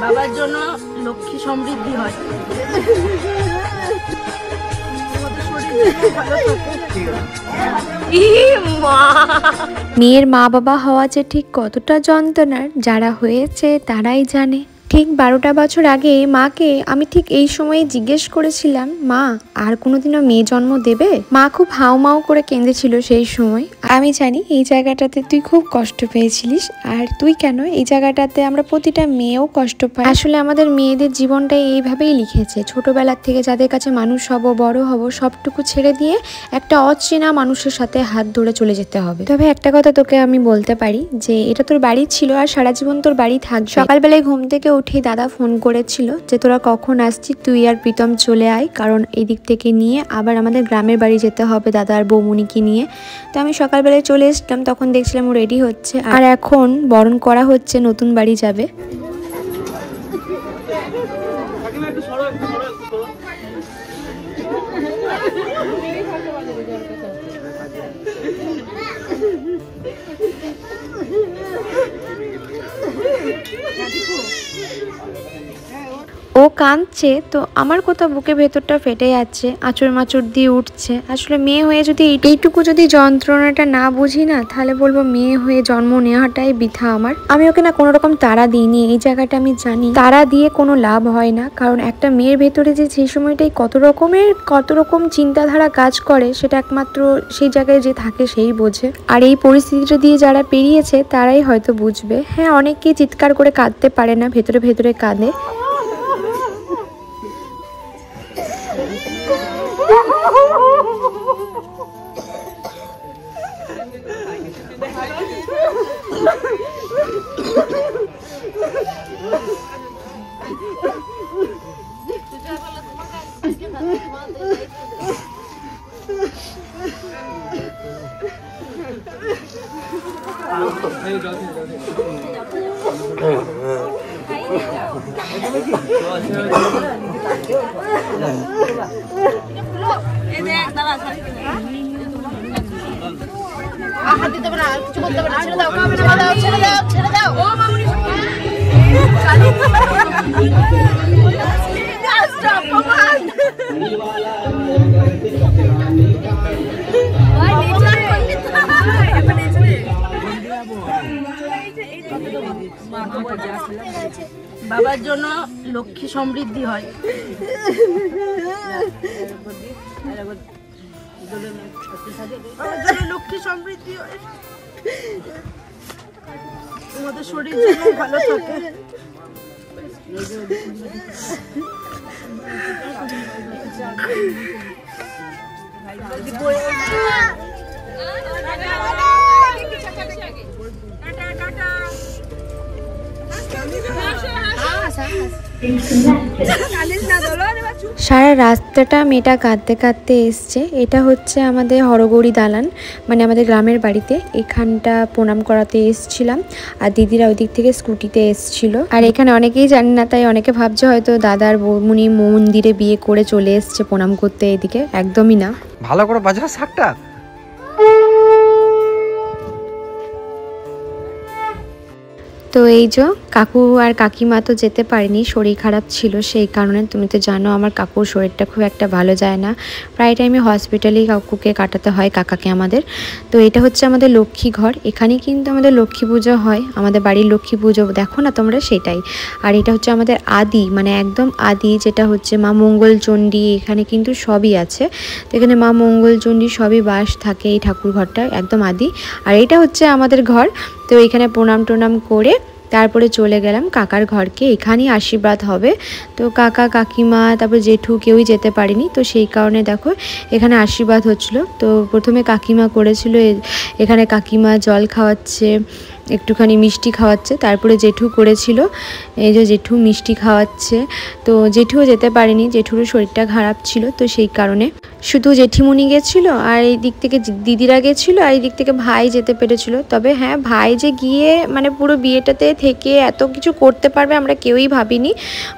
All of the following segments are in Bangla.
বাবার জন্য লক্ষ্মী সমৃদ্ধি হয়। মেয়ের মা বাবা হওয়া যে ঠিক কতটা যন্ত্রণার যারা হয়েছে তারাই জানে। ঠিক 12টা বছর আগে মাকে আমি ঠিক এই সময়ে জিজ্ঞেস করেছিলাম, মা আর কোনোদিনও মেয়ে জন্ম দেবে? মা খুব হাউমাউ করে কেঁদেছিল সেই সময়। আমি জানি এই জায়গাটাতে তুই খুব কষ্ট পেয়েছিলিস, আর তুই কেন, এই জায়গাটাতে আমরা প্রতিটা মেয়েও কষ্ট পাই। আসলে আমাদের মেয়েদের জীবনটাই এইভাবেই লিখেছে, ছোটবেলার থেকে যাদের কাছে মানুষ হব, বড় হব, সবটুকু ছেড়ে দিয়ে একটা অচেনা মানুষের সাথে হাত ধরে চলে যেতে হবে। তবে একটা কথা তোকে আমি বলতে পারি যে এটা তোর বাড়ি ছিল আর সারা জীবন তোর বাড়ি থাকবে। সকালবেলায় ঘুম থেকে উঠে দাদা ফোন করেছিল যে তোরা কখন আসছিস, তুই আর প্রীতম চলে আয়, কারণ এই দিক থেকে নিয়ে আবার আমাদের গ্রামের বাড়ি যেতে হবে দাদা আর বৌমুনিকে নিয়ে। তো আমি সকালবেলায় চলে এসলাম, তখন দেখছিলাম ও রেডি হচ্ছে, আর এখন বরণ করা হচ্ছে, নতুন বাড়ি যাবে। ও কাঁদছে তো আমার কোথাও বুকে ভেতরটা ফেটে যাচ্ছে, আঁচড় মাচড় দিয়ে উঠছে। আসলে মেয়ে হয়ে যদি এইটুকু যদি যন্ত্রণাটা না বুঝি না, তাহলে বলবো মেয়ে হয়ে জন্ম নেওয়াটাই বৃথা আমার। আমি ওকে না কোনো রকম তাড়া দিইনি, এই জায়গাটা আমি জানি তাড়া দিয়ে কোনো লাভ হয় না, কারণ একটা মেয়ের ভেতরে যে সেই সময়টাই কত রকম চিন্তাধারা কাজ করে সেটা একমাত্র সেই জায়গায় যে থাকে সেই বোঝে। আর এই পরিস্থিতিটা দিয়ে যারা পেরিয়েছে তারাই হয়তো বুঝবে। হ্যাঁ, অনেকেই চিৎকার করে কাঁদতে পারে না, ভেতরে ভেতরে কাঁদে। বাবার জন্য লক্ষ্মী সমৃদ্ধি হয়। লক্ষ্মী সমৃদ্ধি হয়, তোমাদের শরীর যেন ভালো থাকে। সারা রাস্তাটা মেয়েটা কাঁদতে কাঁদতে এসছে। এটা হচ্ছে আমাদের হরগৌরী দালান, মানে আমাদের গ্রামের বাড়িতে। এখানটা প্রণাম করাতে এসছিলাম, আর দিদিরা ওই দিক থেকে স্কুটিতে এসছিল। আর এখানে অনেকেই জানে না, তাই অনেকে ভাবছে হয়তো দাদার বৌমুনি মন্দিরে বিয়ে করে চলে এসছে প্রণাম করতে, এদিকে একদমই না। ভালো করে বাজা শাকটা। তো এই যে কাকু আর কাকিমা তো যেতে পারেনি, শরীর খারাপ ছিল সেই কারণে। তুমি তো জানো আমার কাকুর শরীরটা খুব একটা ভালো যায় না, প্রায় টাইমে হসপিটালেই কাকুকে কাটাতে হয়, কাকাকে আমাদের। তো এটা হচ্ছে আমাদের লক্ষ্মী ঘর, এখানেই কিন্তু আমাদের লক্ষ্মী পুজো হয়, আমাদের বাড়ির লক্ষ্মী পুজো দেখো না তোমরা, সেটাই। আর এটা হচ্ছে আমাদের আদি, মানে একদম আদি, যেটা হচ্ছে মা মঙ্গলচণ্ডী, এখানে কিন্তু সবই আছে। তো এখানে মা মঙ্গলচণ্ডী সবই বাস থাকে এই ঠাকুর ঘরটা, একদম আদি। আর এটা হচ্ছে আমাদের ঘর। তো এখানে প্রণাম টোনাম করে তারপরে চলে গেলাম কাকার ঘরকে, এখানেই আশীর্বাদ হবে। তো কাকা কাকিমা তারপর জেঠু কেউই যেতে পারেনি, তো সেই কারণে দেখো এখানে আশীর্বাদ হচ্ছিল। তো প্রথমে কাকিমা করেছিল, এখানে কাকিমা জল খাওয়াচ্ছে, একটুখানি মিষ্টি খাওয়াচ্ছে। তারপরে জেঠু করেছিল, এই যে জেঠু মিষ্টি খাওয়াচ্ছে। তো জেঠুও যেতে পারেনি, জেঠুরও শরীরটা খারাপ ছিল, তো সেই কারণে শুধু জেঠিমুনি গেছিলো আর এই দিক থেকে দিদিরা গেছিলো আর এই দিক থেকে ভাই যেতে পেরেছিল। তবে হ্যাঁ, ভাই যে গিয়ে মানে পুরো বিয়েটাতে থেকে এত কিছু করতে পারবে আমরা কেউই ভাবিনি।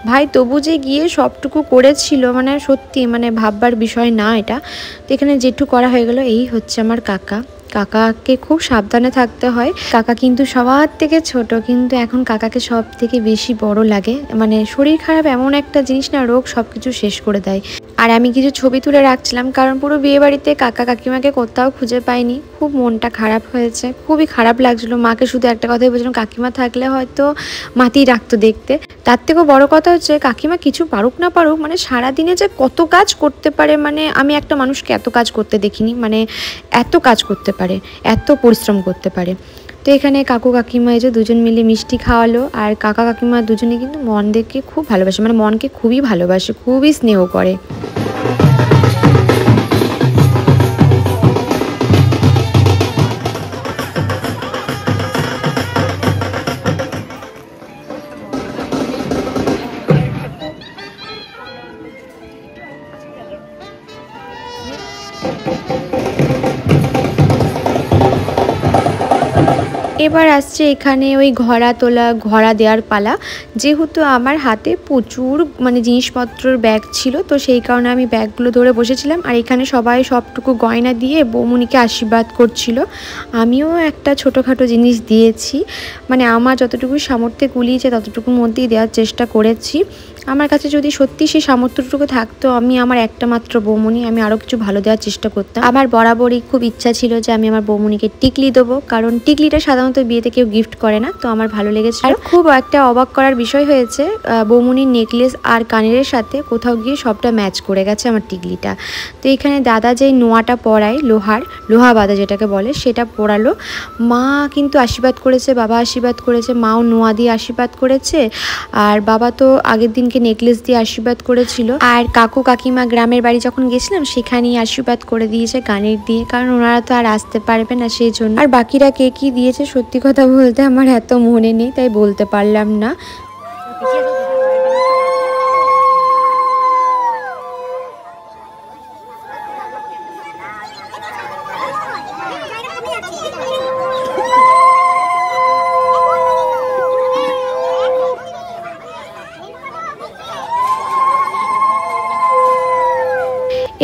ভাই তবু যে গিয়ে সবটুকু করেছিল, মানে সত্যি মানে ভাববার বিষয় না এটা। তো এখানে জেঠু করা হয়ে গেল। এই হচ্ছে আমার কাকা। কাকাকে খুব সাবধানে থাকতে হয়। কাকা কিন্তু সবার থেকে ছোট, কিন্তু এখন কাকাকে সব থেকে বেশি বড় লাগে। মানে শরীর খারাপ এমন একটা জিনিস না, রোগ সব কিছু শেষ করে দেয়। আর আমি কিছু ছবি তুলে রাখছিলাম, কারণ পুরো বিয়ে বাড়িতে কাকা কাকিমাকে কোথাও খুঁজে পাইনি। খুব মনটা খারাপ হয়েছে, খুবই খারাপ লাগছিলো। মাকে শুধু একটা কথাই বলছিলাম, কাকিমা থাকলে হয়তো মাতিয়ে রাখতো দেখতে। তার থেকেও বড় কথা হচ্ছে কাকিমা কিছু পারুক না পারুক, মানে সারাদিনে যে কত কাজ করতে পারে, মানে আমি একটা মানুষকে এত কাজ করতে দেখিনি, মানে এত কাজ করতে পারে, এত পরিশ্রম করতে পারে। তো এখানে কাকু কাকিমা এই যে দুজন মিলে মিষ্টি খাওয়ালো। আর কাকা কাকিমা দুজনে কিন্তু মনদেরকে খুব ভালোবাসে, মানে মনকে খুবই ভালোবাসে, খুবই স্নেহ করে। এবার আসছে এখানে ওই ঘড়া দেওয়ার পালা। যেহেতু আমার হাতে প্রচুর মানে জিনিসপত্রের ব্যাগ ছিল, তো সেই কারণে আমি ব্যাগগুলো ধরে বসেছিলাম। আর এখানে সবাই সবটুকু গয়না দিয়ে বৌমনিকে আশীর্বাদ করছিল। আমিও একটা ছোটোখাটো জিনিস দিয়েছি, মানে আমার যতটুকু সামর্থ্যে কুলিয়েছে ততটুকুর মধ্যেই দেওয়ার চেষ্টা করেছি। আমার কাছে যদি সত্যি সেই সামর্থ্যটুকু থাকতো, আমি আমার একটা মাত্র বৌমনি, আমি আরও কিছু ভালো দেওয়ার চেষ্টা করতাম। আমার বরাবরই খুব ইচ্ছা ছিল যে আমি আমার বৌমনিকে টিকলি দেবো, কারণ টিকলিটা সাধারণত বিয়েতে কেউ গিফট করে না, তো আমার ভালো লেগেছে। আর খুব একটা অবাক করার বিষয় হয়েছে, বৌমনির নেকলেস আর কানের সাথে কোথাও গিয়ে সবটা ম্যাচ করে গেছে আমার টিকলিটা। তো এখানে দাদা যেই নোয়াটা পরায়, লোহা বাঁধা যেটাকে বলে, সেটা পরালো। মা কিন্তু আশীর্বাদ করেছে, বাবা আশীর্বাদ করেছে, মাও নোয়া দিয়ে আশীর্বাদ করেছে, আর বাবা তো আগের দিনকে নেকলেস দিয়ে আশীর্বাদ করেছিল। আর কাকু কাকিমা গ্রামের বাড়ি যখন গেছিলাম সেখানেই আশীর্বাদ করে দিয়েছে কানের দিয়ে, কারণ ওনারা তো আর আসতে পারবে না সেই জন্য। আর বাকিরা কে কি দিয়েছে সত্যি কথা বলতে আমার এত মনে নেই, তাই বলতে পারলাম না।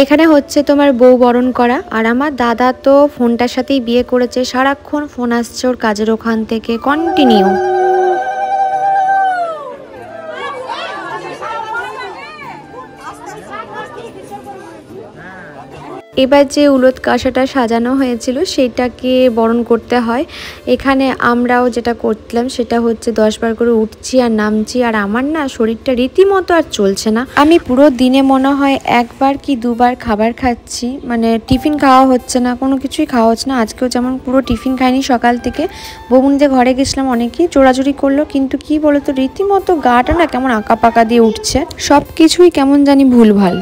এখানে হচ্ছে তোমার বউ বরণ করা। আর আমার দাদা তো ফোনটার সাথেই বিয়ে করেছে, সারাক্ষণ ফোন আসছে ওর কাজের ওখান থেকে কন্টিনিউ। এবার যে উলট কাঁসাটা সাজানো হয়েছিল সেটাকে বরণ করতে হয়। এখানে আমরাও যেটা করলাম সেটা হচ্ছে 10 বার করে উঠছি আর নামছি। আর আমার না শরীরটা রীতিমতো আর চলছে না। আমি পুরো দিনে মনে হয় একবার কি দুবার খাবার খাচ্ছি, মানে টিফিন খাওয়া হচ্ছে না, কোনো কিছুই খাওয়া হচ্ছে না। আজকেও যেমন পুরো টিফিন খাইনি সকাল থেকে। বৌমনিদের ঘরে গেছিলাম, অনেকেই জোড়াজুড়ি করলো, কিন্তু কি বলতো রীতিমতো গাটা না কেমন আঁকা পাকা দিয়ে উঠছে, সব কিছুই কেমন জানি ভুলভাল।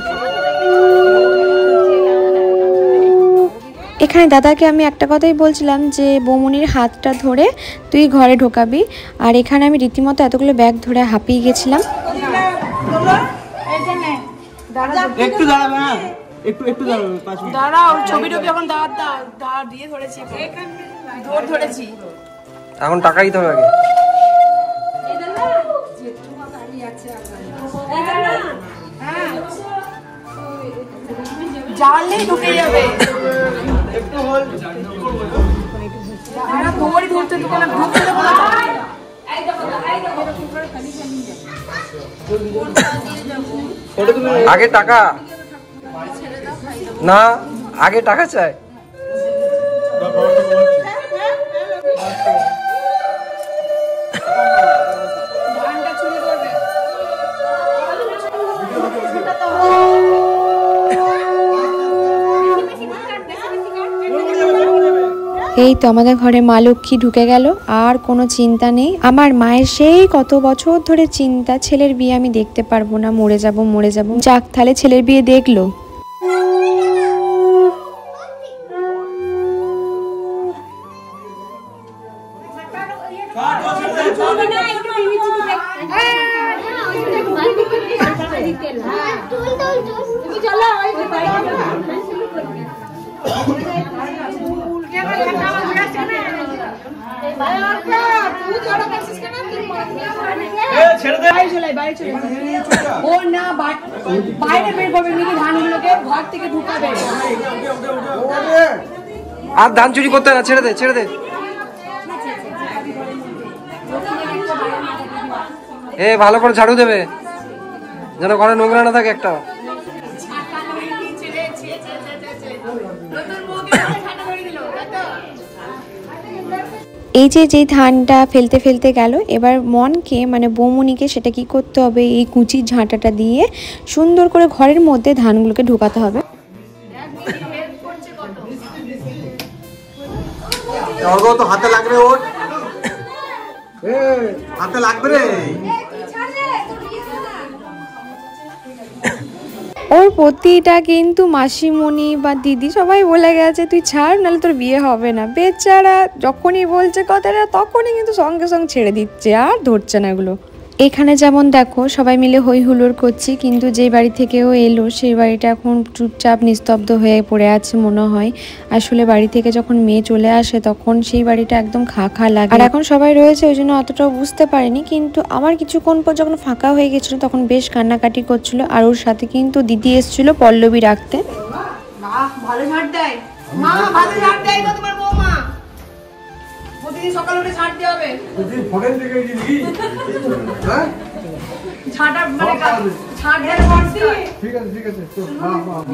এখানে দাদাকে আমি একটা কথাই বলছিলাম যে বৌমনির হাতটা ধরে তুই ঘরে ঢোকাবি। আর এখানে আমি রীতিমতো এতগুলো ব্যাগ ধরে হাঁপিয়ে গেছিলাম। একটু দাঁড়াবে না, একটু দাঁড়াবে, 5 মিনিট দাঁড়াও। ছবিটা যখন দাঁড় দিয়ে ধরেছি, ধরেছি, এখন টাকা দিতে হবে আগে। জানলেই ঢুকে যাবে। ধরতে দোকানে ঢুকতে দেবো না। আগে টাকা না, আগে টাকা চাই। এই তো আমাদের ঘরে মা লক্ষ্মী ঢুকে গেল, আর কোনো চিন্তা নেই। আমার মায়ের সেই কত বছর ধরে চিন্তা, ছেলের বিয়ে আমি দেখতে পারবো না, মরে যাব। যাক, তাহলে ছেলের বিয়ে দেখলো। ও না বাইরে বের করবে নাকি ধানগুলোকে ঘর থেকে ঢুকাবে। আর ধান চুরি করতে না, ছেড়ে দে ছেড়ে দে। ভালো করে ঝাড়ু দেবে যেন ঘরে নোংরা না থাকে একটা। এই যে ধানটা ফেলতে ফেলতে গেল, এবার মনকে মানে বৌমনিকে সেটা কি করতে হবে, এই কুচির ঝাঁটাটা দিয়ে সুন্দর করে ঘরের মধ্যে ধানগুলোকে ঢোকাতে হবে। তো হাতে লাগবে, ওর হাতে লাগবে রে। ওর প্রতিটা কিন্তু মাসিমণি বা দিদি সবাই বলে গেছে তুই ছাড়, নাহলে তোর বিয়ে হবে না। বেচারা যখনই বলছে কথাটা তখনই কিন্তু সঙ্গে সঙ্গে ছেড়ে দিচ্ছে, আর ধরছে না এগুলো। এখানে যেমন দেখো সবাই মিলে হই হুল্লোড় করছি, কিন্তু যে বাড়ি থেকেও এলো সেই বাড়িটা এখন চুপচাপ নিস্তব্ধ হয়ে পড়ে আছে মনে হয়। আসলে বাড়ি থেকে যখন মেয়ে চলে আসে তখন সেই বাড়িটা একদম খা খা লাগে। আর এখন সবাই রয়েছে ওই জন্য অতটাও বুঝতে পারিনি, কিন্তু আমার কিছুক্ষণ পর যখন ফাঁকা হয়ে গেছিলো তখন বেশ কান্নাকাটি করছিল। আর ওর সাথে কিন্তু দিদি এসেছিল পল্লবী রাখতে। ভালো ঝাড় দেয় মা, ভালো ঝাড় দেয় গো তোমার বৌমা। প্রতিদিন সকাল উঠে ঝাড় দিতে হবে। ঝাড়া মানে ঝাড় দেয় বলছি। ঠিক আছে ঠিক আছে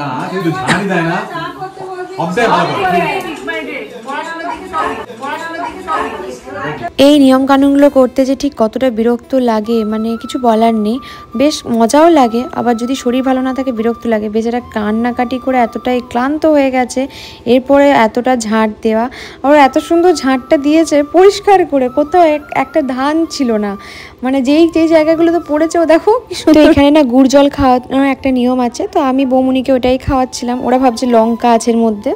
না, কিন্তু ঝাড়ি দেয় না, অবদায় ভালো। এই নিয়ম কানুনগুলো করতে যে ঠিক কতটা বিরক্ত লাগে মানে কিছু বলার নেই। বেশ মজাও লাগে, আবার যদি শরীর ভালো না থাকে বিরক্ত লাগে। বেচারা কান্নাকাটি করে এতটাই ক্লান্ত হয়ে গেছে, এরপরে এতটা ঝাঁট দেওয়া। আর এত সুন্দর ঝাঁটটা দিয়েছে পরিষ্কার করে, কোথাও একটা ধান ছিল না, মানে যেই জায়গাগুলোতে পড়েছে ও দেখো। তো এখানে না গুড় জল খাওয়ানোর একটা নিয়ম আছে, তো আমি বৌমনিকে ওটাই খাওয়াচ্ছিলাম। ওরা ভাবছে লঙ্কা আছে এর মধ্যে।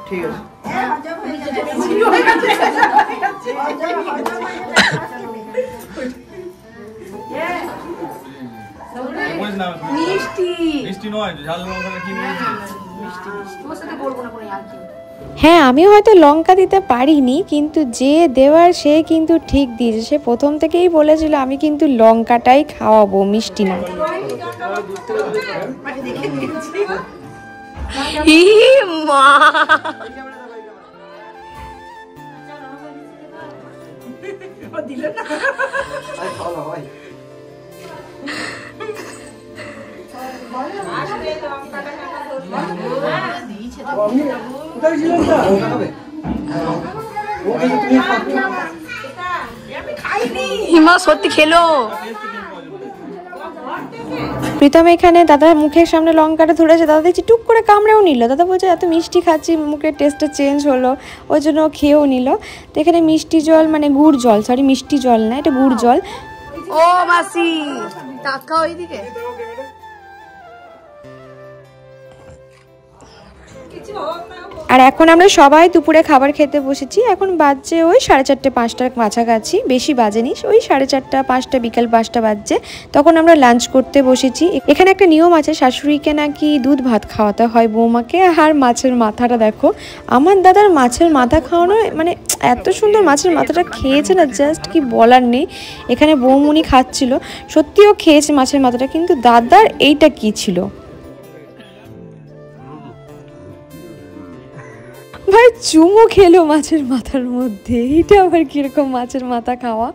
ঠিক আছে মিষ্টি নয়, ঝাল লঙ্কা কি বলছিস? হ্যাঁ, আমি হয়তো লঙ্কা দিতে পারিনি, কিন্তু যে দেওয়ার সে কিন্তু ঠিক দিয়েছে। সে প্রথম থেকেই বলেছিল আমি কিন্তু লঙ্কাটাই খাওয়াবো, মিষ্টি না। হিমা সত্যি খেলো। প্রীতম এখানে দাদার মুখের সামনে লঙ্কাটা ধরেছে, দাদা দেখছি টুক করে কামড়েও নিল। দাদা বলছে এত মিষ্টি খাচ্ছি, মুখের টেস্টটা চেঞ্জ হলো, ওই জন্য খেয়েও নিল। তো এখানে মিষ্টি জল মানে গুড় জল, সরি মিষ্টি জল না, এটা গুড় জল। ও মাসি টাকা ওইদিকে আর এখন আমরা সবাই দুপুরে খাবার খেতে বসেছি। এখন বাজছে ওই 4:30 5টার কাছাকাছি, বেশি বাজেনি, ওই 4:30 5টা, বিকাল 5টা বাজছে। তখন আমরা লাঞ্চ করতে বসেছি। এখানে একটা নিয়ম আছে, শাশুড়িকে নাকি দুধ ভাত খাওয়াতে হয় বৌমাকে। আর মাছের মাথাটা দেখো, আমার দাদার মাছের মাথা খাওয়ানো মানে এত সুন্দর মাছের মাথাটা খেয়েছে না, জাস্ট কি বলার নেই। এখানে বৌমনি খাচ্ছিল, সত্যিও খেয়েছে মাছের মাথাটা, কিন্তু দাদার এইটা কি ছিল ভাই, চুমো খেলো মাছের মাথার মধ্যে। এটা আবার কিরকম মাছের মাথা খাওয়া।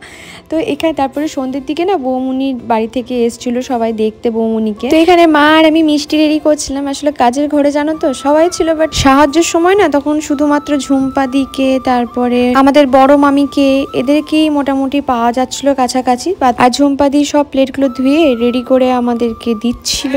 তো এখানে তারপরে সন্ধ্যের দিকে না বৌমনির বাড়ি থেকে এসেছিল সবাই দেখতে বৌমনিকে। তো এখানে মা আর আমি মিষ্টি রেডি করছিলাম। আসলে কাজের ঘরে জানো তো সবাই ছিল, বাট সাহায্যের সময় না তখন শুধুমাত্র ঝুম্পাদিকে, তারপরে আমাদের বড় মামিকে, এদেরকেই মোটামুটি পাওয়া যাচ্ছিল কাছাকাছি। আর ঝুম্পাদি সব প্লেটগুলো ধুয়ে রেডি করে আমাদেরকে দিচ্ছিল।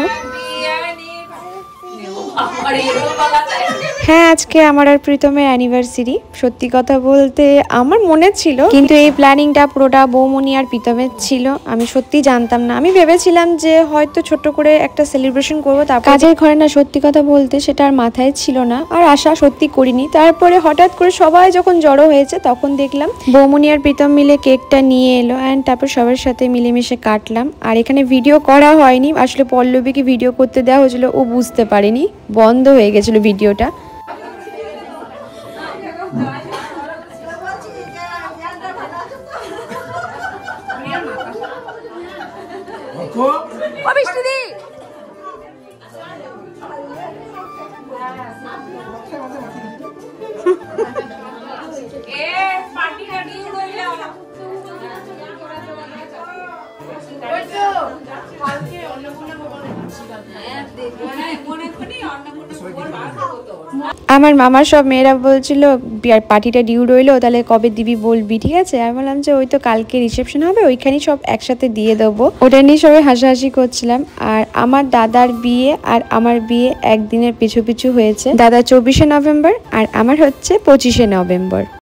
হ্যাঁ, আজকে আমার আর প্রীতমের অ্যানিভার্সারি। সত্যি কথা বলতে আমার মনে ছিল, কিন্তু এই প্ল্যানিংটা পুরোটা বৌমনি আর প্রীতমের ছিল। আমি সত্যি জানতাম না। আমি ভেবেছিলাম যে হয়তো ছোট করে একটা সেলিব্রেশন করবো, তারপর কাজের ঘরে না, সত্যি কথা বলতে সেটা আর মাথায় ছিল না, আর আশা সত্যি করিনি। তারপরে হঠাৎ করে সবাই যখন জড়ো হয়েছে তখন দেখলাম বৌমনি আর প্রীতম মিলে কেকটা নিয়ে এলো, অ্যান্ড তারপর সবার সাথে মিলেমিশে কাটলাম। আর এখানে ভিডিও করা হয়নি, আসলে পল্লবীকে ভিডিও করতে দেওয়া হয়েছিল, ও বুঝতে পারেনি, বন্ধ হয়ে গেছিল ভিডিওটা। আমার মামার সব মেয়েরা বলছিল পার্টিটা ডিউ রইলো, তাহলে কবে দিবি বলবি, ঠিক আছে? আমি বললাম যে ওই তো কালকে রিসেপশন হবে, ওইখানেই সব একসাথে দিয়ে দেবো। ওটা নিয়ে সবাই হাসাহাসি করছিলাম। আর আমার দাদার বিয়ে আর আমার বিয়ে একদিনের পিছু পিছু হয়েছে। দাদা 24শে নভেম্বর আর আমার হচ্ছে 25শে নভেম্বর।